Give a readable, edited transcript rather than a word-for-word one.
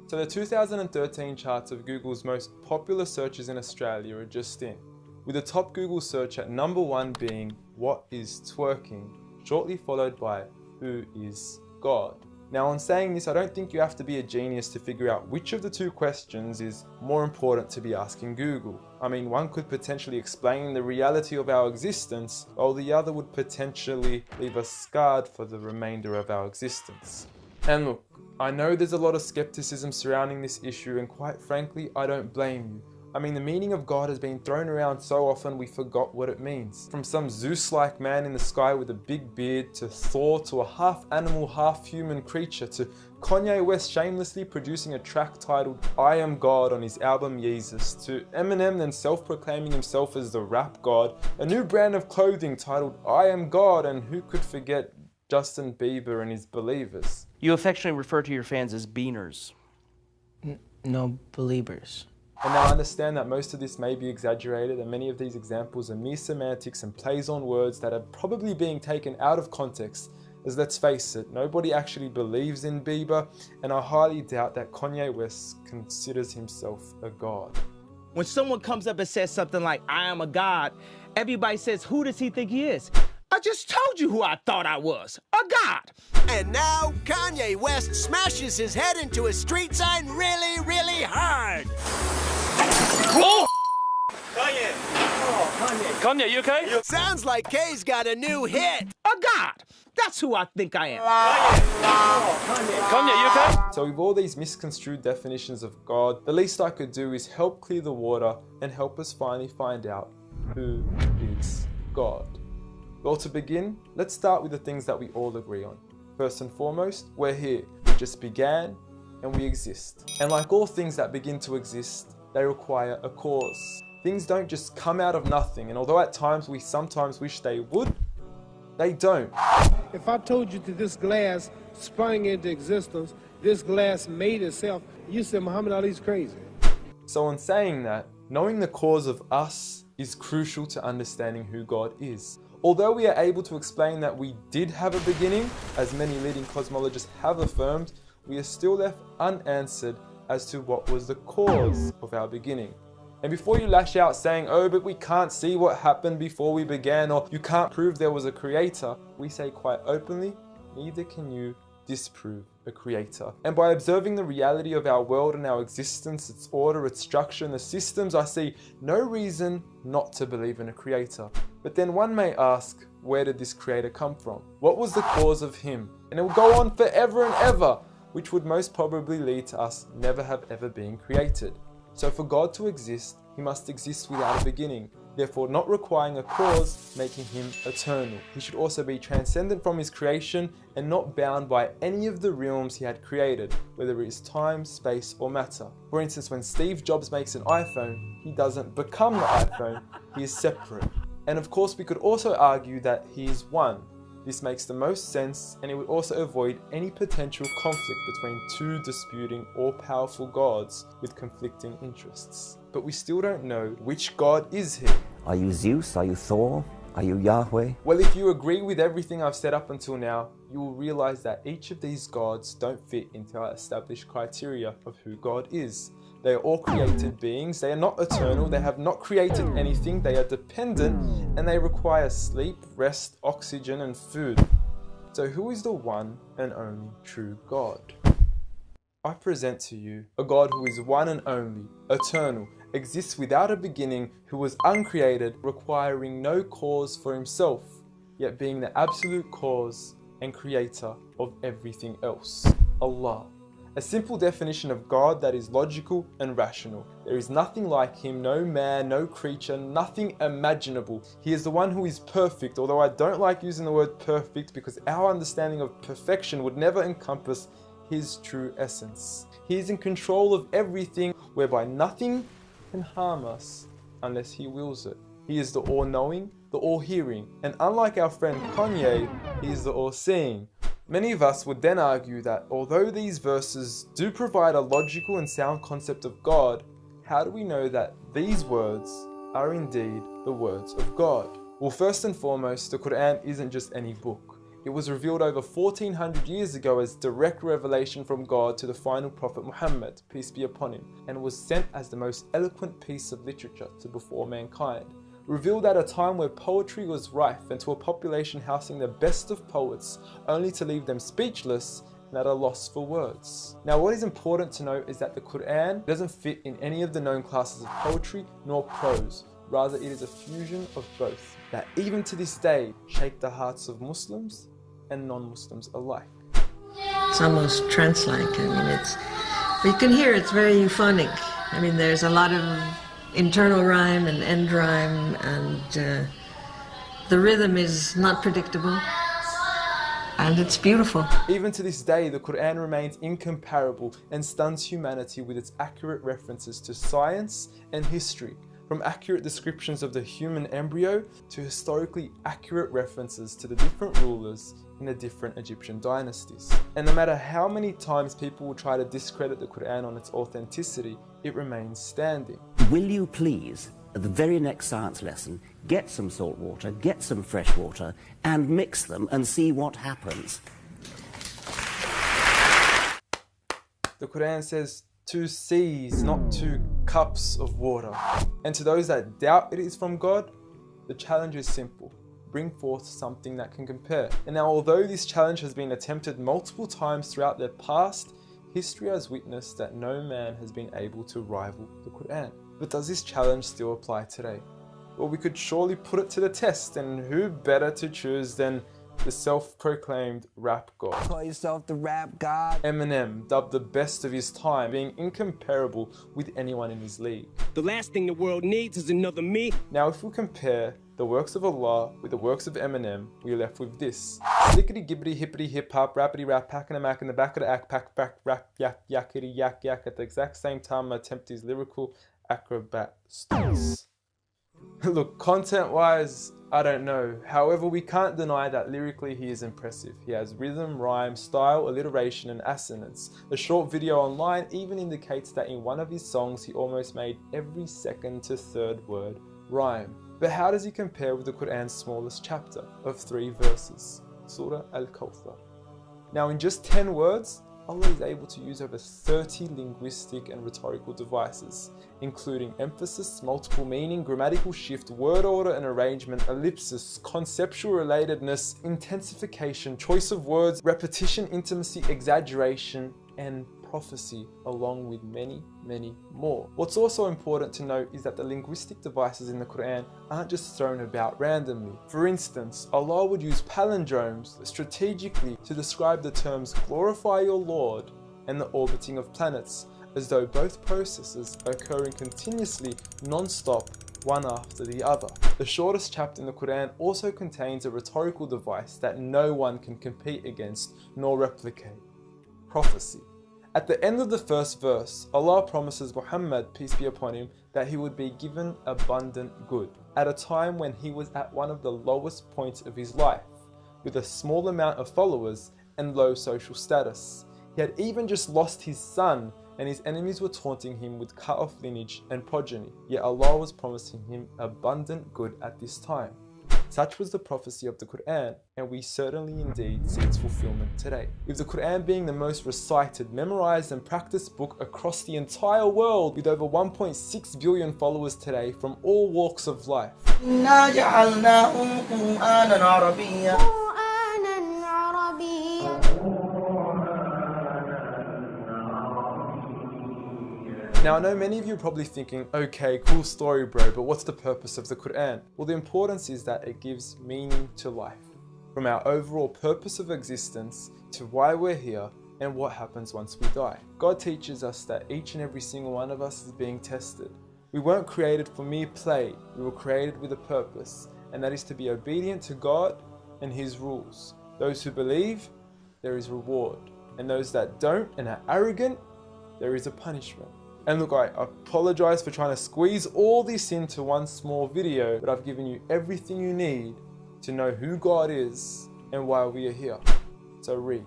So the 2013 charts of Google's most popular searches in Australia are just in, with the top Google search at number 1 being "What is twerking?", shortly followed by "Who is God?". Now, on saying this, I don't think you have to be a genius to figure out which of the two questions is more important to be asking Google. I mean, one could potentially explain the reality of our existence, while the other would potentially leave us scarred for the remainder of our existence. And look, I know there's a lot of skepticism surrounding this issue, and quite frankly, I don't blame you. I mean, the meaning of God has been thrown around so often we forgot what it means. From some Zeus-like man in the sky with a big beard, to Thor, to a half-animal, half-human creature, to Kanye West shamelessly producing a track titled "I Am God" on his album Yeezus, to Eminem then self-proclaiming himself as the rap god, a new brand of clothing titled "I Am God", and who could forget Justin Bieber and his believers. You affectionately refer to your fans as beaners. No, believers. And now I understand that most of this may be exaggerated, and many of these examples are mere semantics and plays on words that are probably being taken out of context, as let's face it, nobody actually believes in Bieber, and I highly doubt that Kanye West considers himself a god. When someone comes up and says something like, "I am a god," everybody says, "Who does he think he is?" I just told you who I thought I was, a god. And now Kanye West smashes his head into a street sign really, really hard. Oh! Kanye. Oh, Kanye. Kanye, you okay? Sounds like Kay's got a new hit. A god. That's who I think I am. Kanye, you okay? So with all these misconstrued definitions of God, the least I could do is help clear the water and help us finally find out who is God. Well, to begin, let's start with the things that we all agree on. First and foremost, we're here. We just began and we exist. And like all things that begin to exist, they require a cause. Things don't just come out of nothing, and although at times we sometimes wish they would, they don't. If I told you that this glass sprang into existence, this glass made itself, you said Muhammad Ali's crazy. So in saying that, knowing the cause of us is crucial to understanding who God is. Although we are able to explain that we did have a beginning, as many leading cosmologists have affirmed, we are still left unanswered as to what was the cause of our beginning. And before you lash out saying, "Oh, but we can't see what happened before we began," or "you can't prove there was a creator," we say quite openly, neither can you disprove a creator. And by observing the reality of our world and our existence, its order, its structure, and the systems, I see no reason not to believe in a creator. But then one may ask, where did this creator come from? What was the cause of him? And it will go on forever and ever, which would most probably lead to us never have ever been created. So for God to exist, he must exist without a beginning, therefore not requiring a cause, making him eternal. He should also be transcendent from his creation and not bound by any of the realms he had created, whether it is time, space, or matter. For instance, when Steve Jobs makes an iPhone, he doesn't become the iPhone, he is separate. And of course, we could also argue that he is one. This makes the most sense, and it would also avoid any potential conflict between two disputing all-powerful gods with conflicting interests. But we still don't know which God is he. Are you Zeus? Are you Thor? Are you Yahweh? Well, if you agree with everything I've said up until now, you will realize that each of these gods don't fit into our established criteria of who God is. They are all created beings, they are not eternal, they have not created anything, they are dependent, and they require sleep, rest, oxygen, and food. So who is the one and only true God? I present to you a God who is one and only, eternal, exists without a beginning, who was uncreated, requiring no cause for himself, yet being the absolute cause and creator of everything else. Allah. A simple definition of God that is logical and rational. There is nothing like him, no man, no creature, nothing imaginable. He is the one who is perfect, although I don't like using the word perfect because our understanding of perfection would never encompass his true essence. He is in control of everything, whereby nothing can harm us unless he wills it. He is the all-knowing, the all-hearing, and unlike our friend Kanye, he is the all-seeing. Many of us would then argue that although these verses do provide a logical and sound concept of God, how do we know that these words are indeed the words of God? Well, first and foremost, the Quran isn't just any book. It was revealed over 1400 years ago as direct revelation from God to the final prophet Muhammad, peace be upon him, and was sent as the most eloquent piece of literature to before mankind. Revealed at a time where poetry was rife and to a population housing the best of poets, only to leave them speechless and at a loss for words. Now, what is important to note is that the Quran doesn't fit in any of the known classes of poetry nor prose. Rather, it is a fusion of both that even to this day shake the hearts of Muslims and non-Muslims alike. It's almost trance-like. I mean, you can hear it's very euphonic. I mean, there's a lot of internal rhyme and end rhyme, and the rhythm is not predictable, and it's beautiful. Even to this day, the Quran remains incomparable and stuns humanity with its accurate references to science and history, from accurate descriptions of the human embryo to historically accurate references to the different rulers in the different Egyptian dynasties. And no matter how many times people will try to discredit the Quran on its authenticity, it remains standing. Will you please, at the very next science lesson, get some salt water, get some fresh water, and mix them and see what happens? The Quran says 2 seas, not 2 cups of water. And to those that doubt it is from God, the challenge is simple. Bring forth something that can compare. And now, although this challenge has been attempted multiple times throughout the past, history has witnessed that no man has been able to rival the Quran. But does this challenge still apply today? Well, we could surely put it to the test, and who better to choose than the self-proclaimed rap god. Call yourself the rap god. Eminem, dubbed the best of his time, being incomparable with anyone in his league. The last thing the world needs is another me. Now, if we compare the works of Allah with the works of Eminem, we are left with this. Slickety gibbity hippity hip hop, rappity rap, packing a mac in the back of the act, pack back rap yak yakety yak yak at the exact same time I attempt these lyrical acrobat stunts. Look, content-wise, I don't know. However, we can't deny that lyrically he is impressive. He has rhythm, rhyme, style, alliteration, and assonance. A short video online even indicates that in one of his songs he almost made every second to third word rhyme. But how does he compare with the Quran's smallest chapter of 3 verses, Surah Al-Kawthar? Now, in just 10 words, Allah is able to use over 30 linguistic and rhetorical devices, including emphasis, multiple meaning, grammatical shift, word order and arrangement, ellipsis, conceptual relatedness, intensification, choice of words, repetition, intimacy, exaggeration, and prophecy, along with many, many more. What's also important to note is that the linguistic devices in the Quran aren't just thrown about randomly. For instance, Allah would use palindromes strategically to describe the terms glorify your Lord and the orbiting of planets, as though both processes are occurring continuously, non-stop, one after the other. The shortest chapter in the Quran also contains a rhetorical device that no one can compete against nor replicate: prophecy. At the end of the first verse, Allah promises Muhammad, peace be upon him, that he would be given abundant good at a time when he was at one of the lowest points of his life, with a small amount of followers and low social status. He had even just lost his son, and his enemies were taunting him with cut-off lineage and progeny, yet Allah was promising him abundant good at this time. Such was the prophecy of the Quran, and we certainly indeed see its fulfillment today. With the Quran being the most recited, memorized and practiced book across the entire world, with over 1.6 billion followers today from all walks of life. Now, I know many of you are probably thinking, okay, cool story bro, but what's the purpose of the Quran? Well, the importance is that it gives meaning to life, from our overall purpose of existence to why we're here and what happens once we die. God teaches us that each and every single one of us is being tested. We weren't created for mere play, we were created with a purpose, and that is to be obedient to God and His rules. Those who believe, there is reward, and those that don't and are arrogant, there is a punishment. And look, I apologize for trying to squeeze all this into one small video, but I've given you everything you need to know who God is and why we are here. So read.